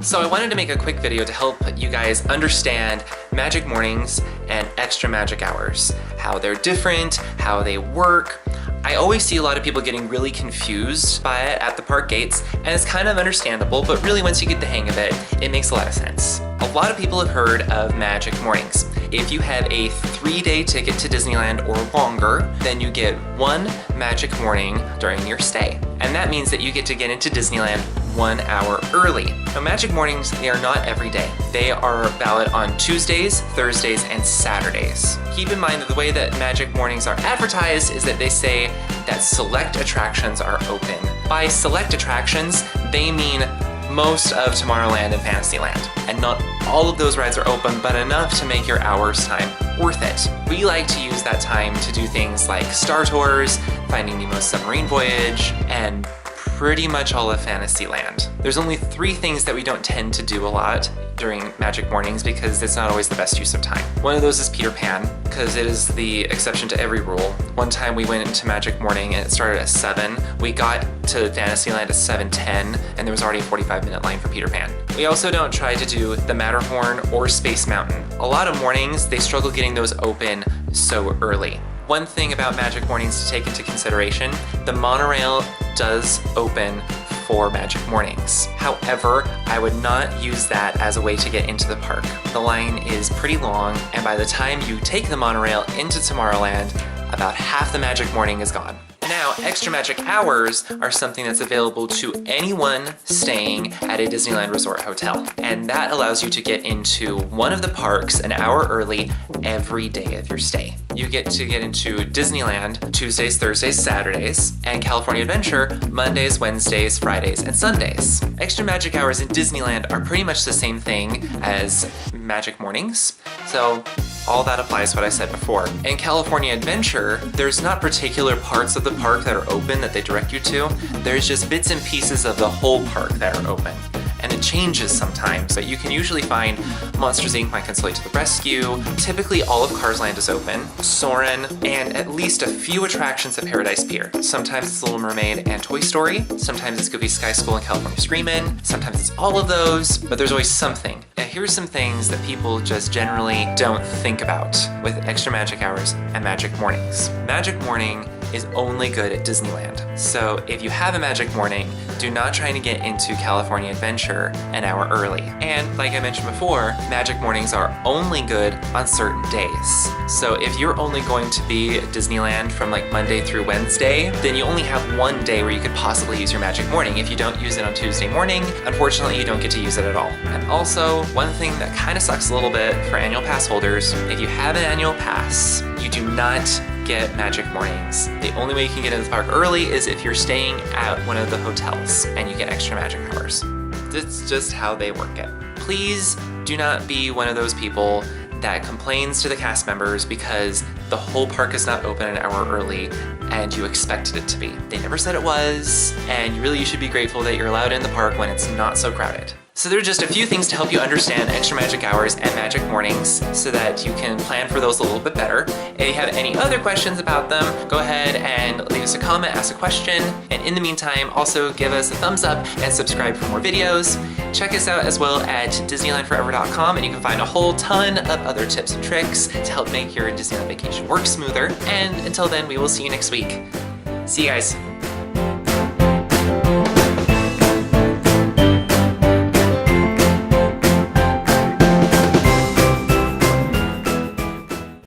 So I wanted to make a quick video to help you guys understand magic mornings and extra magic hours, how they're different, how they work. I always see a lot of people getting really confused by it at the park gates, and it's kind of understandable, but really once you get the hang of it, it makes a lot of sense. A lot of people have heard of magic mornings. If you have a 3-day ticket to Disneyland or longer, then you get one magic morning during your stay. And that means that you get to get into Disneyland 1 hour early. Now, magic mornings, they are not every day. They are valid on Tuesdays, Thursdays, and Saturdays. Keep in mind that the way that magic mornings are advertised is that they say that select attractions are open. By select attractions, they mean most of Tomorrowland and Fantasyland. And not all of those rides are open, but enough to make your hour's time worth it. We like to use that time to do things like Star Tours, Finding Nemo's Submarine Voyage, and pretty much all of Fantasyland. There's only 3 things that we don't tend to do a lot during magic mornings because it's not always the best use of time. One of those is Peter Pan, because it is the exception to every rule. One time we went into magic morning and it started at 7. We got to Fantasyland at 7:10 and there was already a 45-minute line for Peter Pan. We also don't try to do the Matterhorn or Space Mountain. A lot of mornings, they struggle getting those open so early. One thing about magic mornings to take into consideration, the monorail does open for magic mornings. However, I would not use that as a way to get into the park. The line is pretty long, and by the time you take the monorail into Tomorrowland, about half the magic morning is gone. Now, extra magic hours are something that's available to anyone staying at a Disneyland Resort hotel. And that allows you to get into one of the parks an hour early every day of your stay. You get to get into Disneyland Tuesdays, Thursdays, Saturdays, and California Adventure Mondays, Wednesdays, Fridays, and Sundays. Extra magic hours in Disneyland are pretty much the same thing as magic mornings. So all that applies to what I said before. In California Adventure, there's not particular parts of the park that are open that they direct you to. There's just bits and pieces of the whole park that are open. And it changes sometimes, but you can usually find Monsters Inc. My Console to the Rescue. Typically all of Cars Land is open, Soarin', and at least a few attractions at Paradise Pier. Sometimes it's Little Mermaid and Toy Story. Sometimes it's Goofy Sky School and California Screamin'. Sometimes it's all of those, but there's always something. Now here's some things that people just generally don't think about with extra magic hours and magic mornings. Magic morning is only good at Disneyland. So if you have a magic morning, do not try to get into California Adventure an hour early. And like I mentioned before, magic mornings are only good on certain days. So if you're only going to be at Disneyland from like Monday through Wednesday, then you only have one day where you could possibly use your magic morning. If you don't use it on Tuesday morning, unfortunately you don't get to use it at all. And also, one thing that kind of sucks a little bit for annual pass holders, if you have an annual pass, you do not get magic mornings. The only way you can get into the park early is if you're staying at one of the hotels and you get extra magic hours. That's just how they work it. Please do not be one of those people that complains to the cast members because the whole park is not open an hour early and you expected it to be. They never said it was, and you should be grateful that you're allowed in the park when it's not so crowded. So there are just a few things to help you understand extra magic hours and magic mornings so that you can plan for those a little bit better. If you have any other questions about them, go ahead and leave us a comment, ask a question. And in the meantime, also give us a thumbs up and subscribe for more videos. Check us out as well at DisneylandForever.com, and you can find a whole ton of other tips and tricks to help make your Disneyland vacation work smoother. And until then, we will see you next week. See you guys.